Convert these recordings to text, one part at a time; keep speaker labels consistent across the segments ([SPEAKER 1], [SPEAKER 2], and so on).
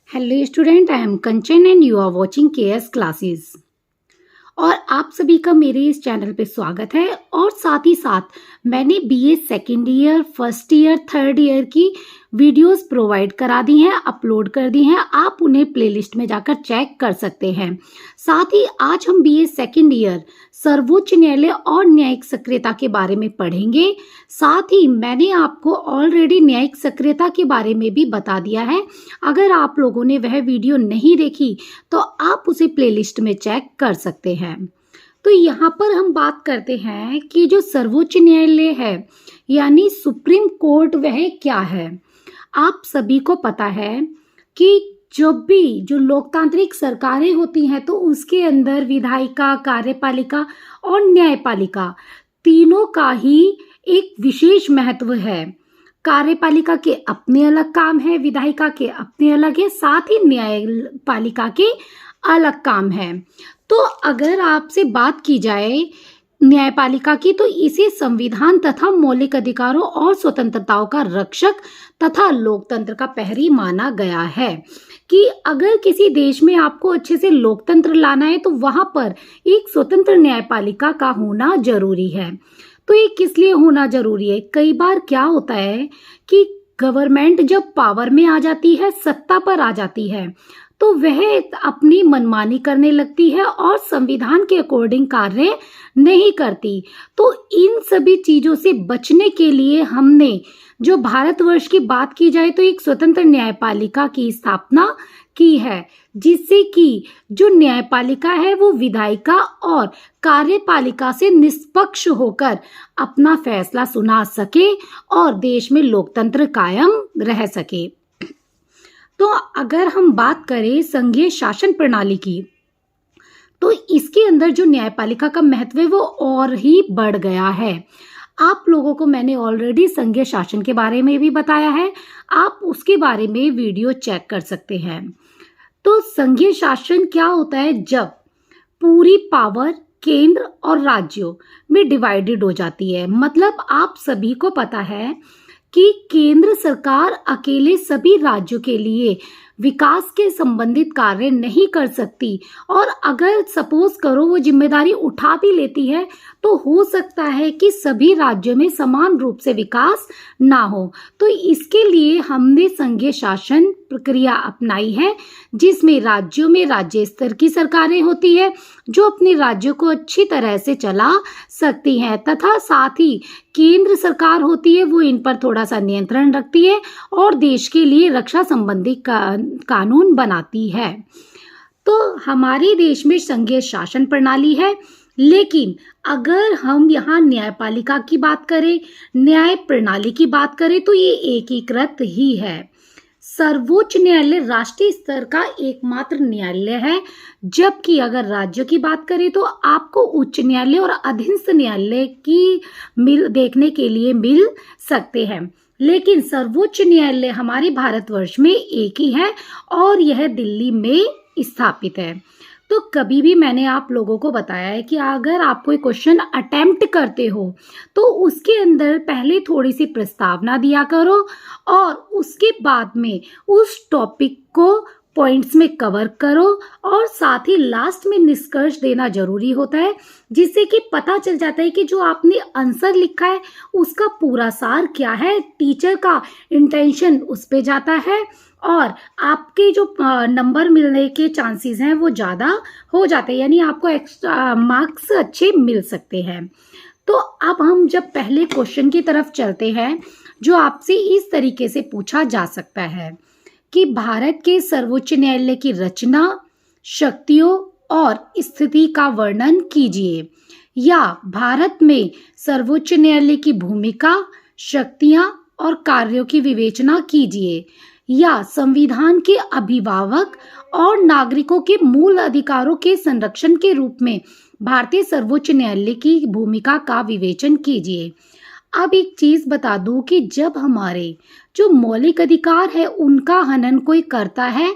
[SPEAKER 1] Hello student, I am Kanchan and you are watching KS classes. और आप सभी का मेरे इस चैनल पे स्वागत है। और साथ ही साथ मैंने BA second year, first year, third year की वीडियोस प्रोवाइड करा दी हैं, अपलोड कर दी हैं। आप उन्हें प्लेलिस्ट में जाकर चेक कर सकते हैं। साथ ही आज हम बीए सेकेंड ईयर सर्वोच्च न्यायालय और न्यायिक सक्रियता के बारे में पढ़ेंगे। साथ ही मैंने आपको ऑलरेडी न्यायिक सक्रियता के बारे में भी बता दिया है। अगर आप लोगों ने वह वीडियो नहीं देखी तो आप उसे प्लेलिस्ट में चेक कर सकते हैं। तो यहाँ पर हम बात करते हैं कि जो सर्वोच्च न्यायालय है यानी सुप्रीम कोर्ट, वह क्या है। आप सभी को पता है कि जब भी जो लोकतांत्रिक सरकारें होती हैं तो उसके अंदर विधायिका, कार्यपालिका और न्यायपालिका तीनों का ही एक विशेष महत्व है। कार्यपालिका के अपने अलग काम है, विधायिका के अपने अलग है, साथ ही न्यायपालिका के अलग काम है। तो अगर आपसे बात की जाए न्यायपालिका की तो इसे संविधान तथा मौलिक अधिकारों और स्वतंत्रताओं का रक्षक तथा लोकतंत्र का प्रहरी माना गया है। कि अगर किसी देश में आपको अच्छे से लोकतंत्र लाना है तो वहां पर एक स्वतंत्र न्यायपालिका का होना जरूरी है। तो ये किस लिए होना जरूरी है? कई बार क्या होता है कि गवर्नमेंट जब पावर में आ जाती है, सत्ता पर आ जाती है, तो वह अपनी मनमानी करने लगती है और संविधान के अकॉर्डिंग कार्य नहीं करती। तो इन सभी चीजों से बचने के लिए हमने जो भारतवर्ष की बात की जाए तो एक स्वतंत्र न्यायपालिका की स्थापना की है, जिससे कि जो न्यायपालिका है वो विधायिका और कार्यपालिका से निष्पक्ष होकर अपना फैसला सुना सके और देश में लोकतंत्र कायम रह सके। तो अगर हम बात करें संघीय शासन प्रणाली की तो इसके अंदर जो न्यायपालिका का महत्व है वो और ही बढ़ गया है। आप लोगों को मैंने ऑलरेडी संघीय शासन के बारे में भी बताया है, आप उसके बारे में वीडियो चेक कर सकते हैं। तो संघीय शासन क्या होता है? जब पूरी पावर केंद्र और राज्यों में डिवाइडेड हो जाती है। मतलब आप सभी को पता है कि केंद्र सरकार अकेले सभी राज्यों के लिए विकास के संबंधित कार्य नहीं कर सकती, और अगर सपोज करो वो जिम्मेदारी उठा भी लेती है तो हो सकता है कि सभी राज्यों में समान रूप से विकास ना हो। तो इसके लिए हमने संघीय शासन प्रक्रिया अपनाई है, जिसमें राज्यों में राज्य स्तर की सरकारें होती है जो अपने राज्यों को अच्छी तरह से चला सकती हैं, तथा साथ ही केंद्र सरकार होती है वो इन पर थोड़ा सा नियंत्रण रखती है और देश के लिए रक्षा संबंधी कानून बनाती है। तो हमारे देश में संघीय शासन प्रणाली है। लेकिन अगर हम यहाँ न्यायपालिका की बात करें, न्याय प्रणाली की बात करें तो ये एकीकृत ही है। सर्वोच्च न्यायालय राष्ट्रीय स्तर का एकमात्र न्यायालय है, जबकि अगर राज्यों की बात करें तो आपको उच्च न्यायालय और अधीनस्थ न्यायालय की देखने के लिए मिल सकते हैं। लेकिन सर्वोच्च न्यायालय हमारे भारतवर्ष में एक ही है और यह दिल्ली में स्थापित है। तो कभी भी मैंने आप लोगों को बताया है कि अगर आप कोई क्वेश्चन अटेम्प्ट करते हो तो उसके अंदर पहले थोड़ी सी प्रस्तावना दिया करो और उसके बाद में उस टॉपिक को पॉइंट्स में कवर करो, और साथ ही लास्ट में निष्कर्ष देना जरूरी होता है, जिससे कि पता चल जाता है कि जो आपने आंसर लिखा है उसका पूरा सार क्या है। टीचर का इंटेंशन उस पे जाता है और आपके जो नंबर मिलने के चांसेस हैं वो ज़्यादा हो जाते हैं, यानी आपको एक्स्ट्रा मार्क्स अच्छे मिल सकते हैं। तो अब हम जब पहले क्वेश्चन की तरफ चलते हैं, जो आपसे इस तरीके से पूछा जा सकता है कि भारत के सर्वोच्च न्यायालय की रचना, शक्तियों और स्थिति का वर्णन कीजिए, या भारत में सर्वोच्च न्यायालय की भूमिका, शक्तियां और कार्यों की विवेचना कीजिए, या संविधान के अभिभावक और नागरिकों के मूल अधिकारों के संरक्षण के रूप में भारतीय सर्वोच्च न्यायालय की भूमिका का विवेचन कीजिए। अब एक चीज बता दूं कि जब हमारे जो मौलिक अधिकार है उनका हनन कोई करता है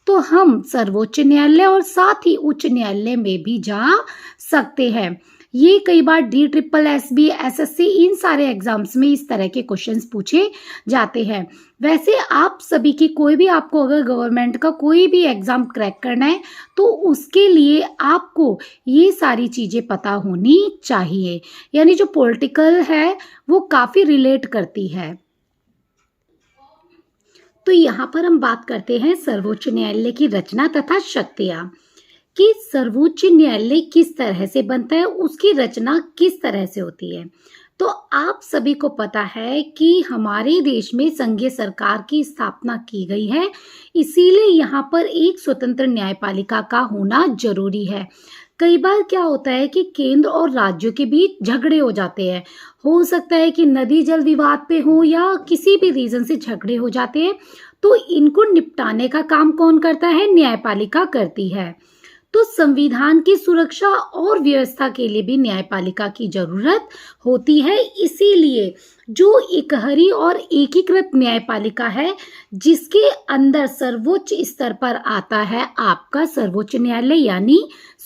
[SPEAKER 1] तो हम सर्वोच्च न्यायालय और साथ ही उच्च न्यायालय में भी जा सकते हैं। ये कई बार DSSB, SSC इन सारे एग्जाम्स में इस तरह के क्वेश्चंस पूछे जाते हैं। वैसे आप सभी की कोई भी, आपको अगर गवर्नमेंट का कोई भी एग्जाम क्रैक करना है तो उसके लिए आपको ये सारी चीज़ें पता होनी चाहिए, यानी जो पॉलिटिकल है वो काफ़ी रिलेट करती है। तो यहाँ पर हम बात करते हैं सर्वोच्च न्यायालय की रचना तथा शक्तियाँ, कि सर्वोच्च न्यायालय किस तरह से बनता है, उसकी रचना किस तरह से होती है। तो आप सभी को पता है कि हमारे देश में संघीय सरकार की स्थापना की गई है, इसीलिए यहाँ पर एक स्वतंत्र न्यायपालिका का होना जरूरी है। कई बार क्या होता है कि केंद्र और राज्यों के बीच झगड़े हो जाते हैं, हो सकता है कि नदी जल विवाद पे हो या किसी भी रीजन से झगड़े हो जाते हैं, तो इनको निपटाने का काम कौन करता है, न्यायपालिका करती है। तो संविधान की सुरक्षा और व्यवस्था के लिए भी न्यायपालिका की जरूरत होती है, इसीलिए जो एकहरी और एकीकृत न्यायपालिका है जिसके अंदर सर्वोच्च स्तर पर आता है आपका सर्वोच्च न्यायालय यानी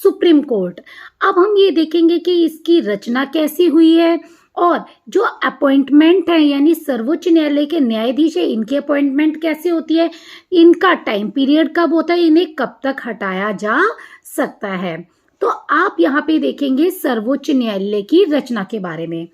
[SPEAKER 1] सुप्रीम कोर्ट। अब हम ये देखेंगे कि इसकी रचना कैसी हुई है और जो अपॉइंटमेंट है यानी सर्वोच्च न्यायालय के न्यायाधीश है, इनकी अपॉइंटमेंट कैसे होती है, इनका टाइम पीरियड कब होता है, इन्हें कब तक हटाया जा सकता है। तो आप यहाँ पे देखेंगे सर्वोच्च न्यायालय की रचना के बारे में।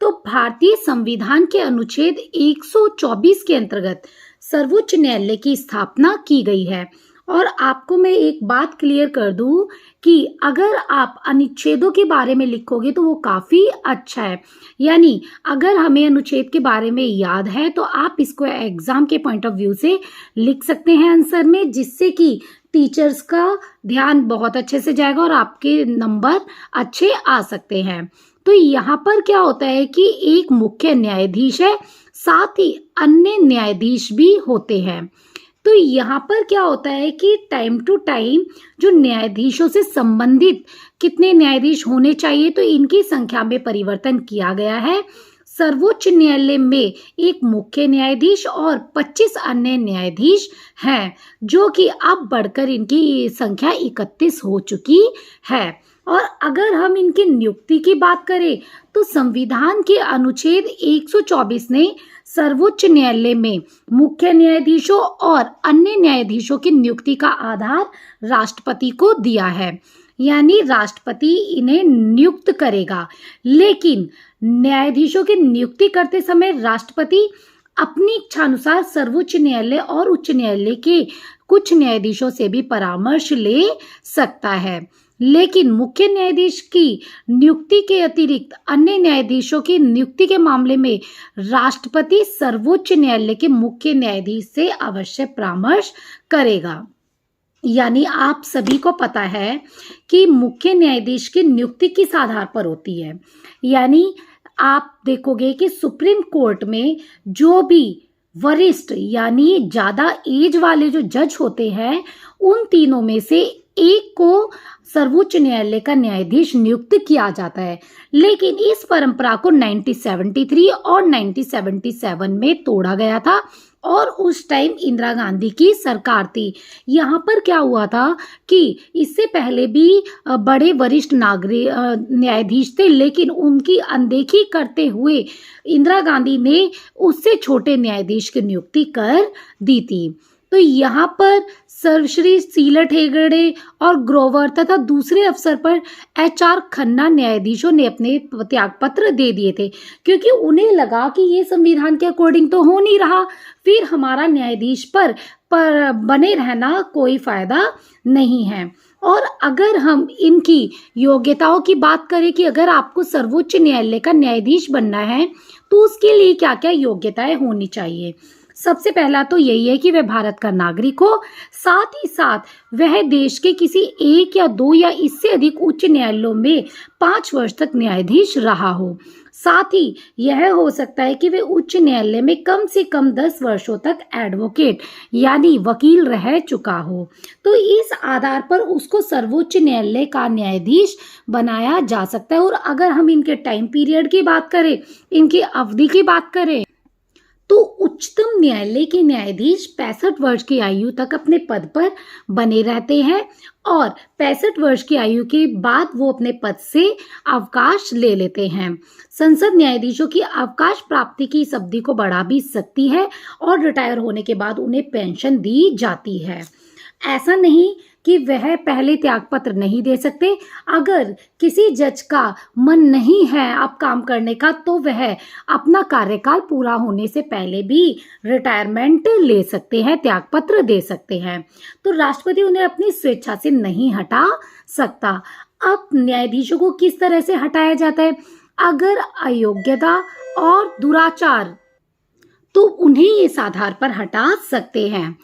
[SPEAKER 1] तो भारतीय संविधान के अनुच्छेद 124 के अंतर्गत सर्वोच्च न्यायालय की स्थापना की गई है। और आपको मैं एक बात क्लियर कर दूं कि अगर आप अनुच्छेदों के बारे में लिखोगे तो वो काफ़ी अच्छा है, यानी अगर हमें अनुच्छेद के बारे में याद है तो आप इसको एग्जाम के पॉइंट ऑफ व्यू से लिख सकते हैं आंसर में, जिससे कि टीचर्स का ध्यान बहुत अच्छे से जाएगा और आपके नंबर अच्छे आ सकते हैं। तो यहाँ पर क्या होता है कि एक मुख्य न्यायाधीश है, साथ ही अन्य न्यायाधीश भी होते हैं। तो यहाँ पर क्या होता है कि टाइम टू टाइम जो न्यायाधीशों से संबंधित कितने न्यायाधीश होने चाहिए तो इनकी संख्या में परिवर्तन किया गया है। सर्वोच्च न्यायालय में एक मुख्य न्यायाधीश और 25 अन्य न्यायाधीश हैं, जो कि अब बढ़कर इनकी संख्या 31 हो चुकी है। और अगर हम इनकी नियुक्ति की बात करें तो संविधान के अनुच्छेद 124 ने सर्वोच्च न्यायालय में मुख्य न्यायाधीशों और अन्य न्यायाधीशों की नियुक्ति का आधार राष्ट्रपति को दिया है, यानी राष्ट्रपति इन्हें नियुक्त करेगा। लेकिन न्यायाधीशों की नियुक्ति करते समय राष्ट्रपति अपनी इच्छानुसार सर्वोच्च न्यायालय और उच्च न्यायालय के कुछ न्यायाधीशों से भी परामर्श ले सकता है। लेकिन मुख्य न्यायाधीश की नियुक्ति के अतिरिक्त अन्य न्यायाधीशों की नियुक्ति के मामले में राष्ट्रपति सर्वोच्च न्यायालय के मुख्य न्यायाधीश से अवश्य परामर्श करेगा। यानी आप सभी को पता है कि मुख्य न्यायाधीश की नियुक्ति किस आधार पर होती है, यानी आप देखोगे कि सुप्रीम कोर्ट में जो भी वरिष्ठ यानी ज्यादा एज वाले जो जज होते हैं उन तीनों में से एक को सर्वोच्च न्यायालय का न्यायाधीश नियुक्त किया जाता है। लेकिन इस परंपरा को 1973 और 1977 में तोड़ा गया था और उस टाइम इंदिरा गांधी की सरकार थी। यहाँ पर क्या हुआ था कि इससे पहले भी बड़े वरिष्ठ नागरिक न्यायाधीश थे, लेकिन उनकी अनदेखी करते हुए इंदिरा गांधी ने उससे छोटे न्यायाधीश की नियुक्ति कर दी थी। तो यहाँ पर सर्वश्री सीलट हेगड़े और ग्रोवर तथा दूसरे अवसर पर HR खन्ना न्यायाधीशों ने अपने त्यागपत्र दे दिए थे, क्योंकि उन्हें लगा कि ये संविधान के अकॉर्डिंग तो हो नहीं रहा, फिर हमारा न्यायाधीश पर बने रहना कोई फायदा नहीं है। और अगर हम इनकी योग्यताओं की बात करें कि अगर आपको सर्वोच्च न्यायालय का न्यायाधीश बनना है तो उसके लिए क्या क्या योग्यताएं होनी चाहिए। सबसे पहला तो यही है कि वह भारत का नागरिक हो, साथ ही साथ वह देश के किसी एक या दो या इससे अधिक उच्च न्यायालयों में 5 वर्ष तक न्यायाधीश रहा हो। साथ ही यह हो सकता है कि वह उच्च न्यायालय में कम से कम 10 वर्षों तक एडवोकेट यानी वकील रह चुका हो। तो इस आधार पर उसको सर्वोच्च न्यायालय का न्यायाधीश बनाया जा सकता है। और अगर हम इनके टाइम पीरियड की बात करें, इनकी अवधि की बात करें, तो उच्चतम न्यायालय के न्यायाधीश 65 वर्ष की आयु तक अपने पद पर बने रहते हैं और 65 वर्ष की आयु के बाद वो अपने पद से अवकाश ले लेते हैं। संसद न्यायाधीशों की अवकाश प्राप्ति की इस अवधि को बढ़ा भी सकती है और रिटायर होने के बाद उन्हें पेंशन दी जाती है। ऐसा नहीं कि वह पहले त्यागपत्र नहीं दे सकते। अगर किसी जज का मन नहीं है अब काम करने का तो वह अपना कार्यकाल पूरा होने से पहले भी रिटायरमेंट ले सकते हैं, त्यागपत्र दे सकते हैं। तो राष्ट्रपति उन्हें अपनी स्वेच्छा से नहीं हटा सकता। अब न्यायाधीशों को किस तरह से हटाया जाता है? अगर अयोग्यता और दुराचार तो उन्हें इस आधार पर हटा सकते हैं।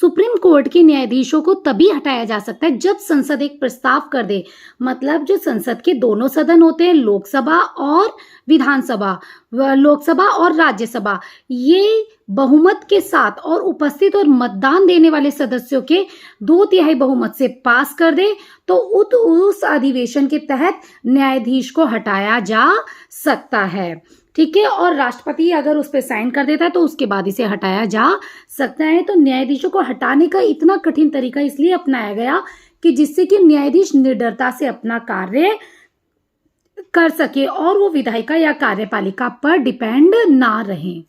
[SPEAKER 1] सुप्रीम कोर्ट के न्यायाधीशों को तभी हटाया जा सकता है जब संसद एक प्रस्ताव कर दे। मतलब जो संसद के दोनों सदन होते हैं, लोकसभा और विधानसभा, लोकसभा और राज्यसभा, ये बहुमत के साथ और उपस्थित और मतदान देने वाले सदस्यों के 2/3 बहुमत से पास कर दे तो उस अधिवेशन के तहत न्यायाधीश को हटाया जा सकता है। ठीक है, और राष्ट्रपति अगर उस पर साइन कर देता है तो उसके बाद इसे हटाया जा सकता है। तो न्यायाधीशों को हटाने का इतना कठिन तरीका इसलिए अपनाया गया कि जिससे कि न्यायाधीश निडरता से अपना कार्य कर सके और वो विधायिका या कार्यपालिका पर डिपेंड ना रहे।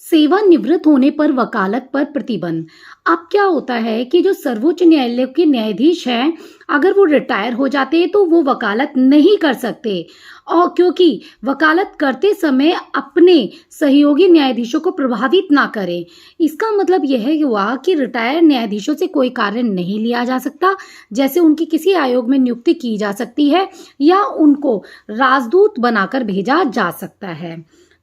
[SPEAKER 1] सेवानिवृत्त होने पर वकालत पर प्रतिबंध। अब क्या होता है कि जो सर्वोच्च न्यायालय के न्यायाधीश हैं, अगर वो रिटायर हो जाते हैं तो वो वकालत नहीं कर सकते, और क्योंकि वकालत करते समय अपने सहयोगी न्यायाधीशों को प्रभावित ना करें। इसका मतलब यह हुआ कि रिटायर न्यायाधीशों से कोई कार्य नहीं लिया जा सकता, जैसे उनकी किसी आयोग में नियुक्ति की जा सकती है या उनको राजदूत बनाकर भेजा जा सकता है।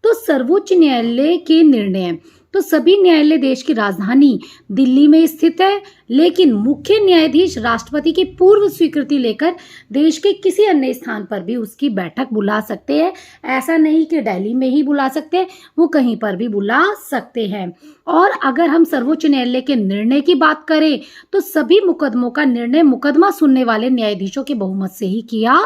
[SPEAKER 1] तो सर्वोच्च न्यायालय के निर्णय, तो सभी न्यायालय देश की राजधानी दिल्ली में स्थित है, लेकिन मुख्य न्यायाधीश राष्ट्रपति की पूर्व स्वीकृति लेकर देश के किसी अन्य स्थान पर भी उसकी बैठक बुला सकते हैं। ऐसा नहीं कि दिल्ली में ही बुला सकते हैं, वो कहीं पर भी बुला सकते हैं। और अगर हम सर्वोच्च न्यायालय के निर्णय की बात करें तो सभी मुकदमों का निर्णय मुकदमा सुनने वाले न्यायाधीशों के बहुमत से ही किया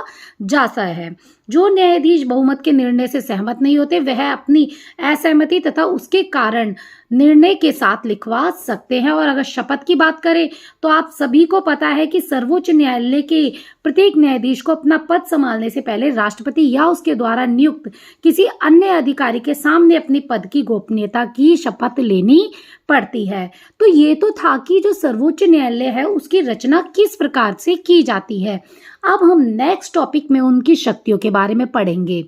[SPEAKER 1] जाता है। जो न्यायाधीश बहुमत के निर्णय से सहमत नहीं होते वह अपनी असहमति तथा उसके कारण निर्णय के साथ लिखवा सकते हैं। और अगर शपथ की बात करें तो आप सभी को पता है कि सर्वोच्च न्यायालय के प्रत्येक न्यायाधीश को अपना पद संभालने से पहले राष्ट्रपति या उसके द्वारा नियुक्त किसी अन्य अधिकारी के सामने अपनी पद की गोपनीयता की शपथ लेनी पड़ती है। तो ये तो था कि जो सर्वोच्च न्यायालय है उसकी रचना किस प्रकार से की जाती है। अब हम नेक्स्ट टॉपिक में उनकी शक्तियों के बारे में पढ़ेंगे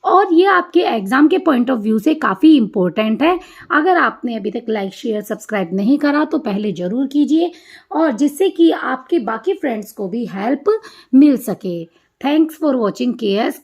[SPEAKER 1] और ये आपके एग्जाम के पॉइंट ऑफ व्यू से काफ़ी इम्पोर्टेंट है। अगर आपने अभी तक लाइक शेयर सब्सक्राइब नहीं करा तो पहले ज़रूर कीजिए, और जिससे कि आपके बाकी फ्रेंड्स को भी हेल्प मिल सके। Thanks for watching KS.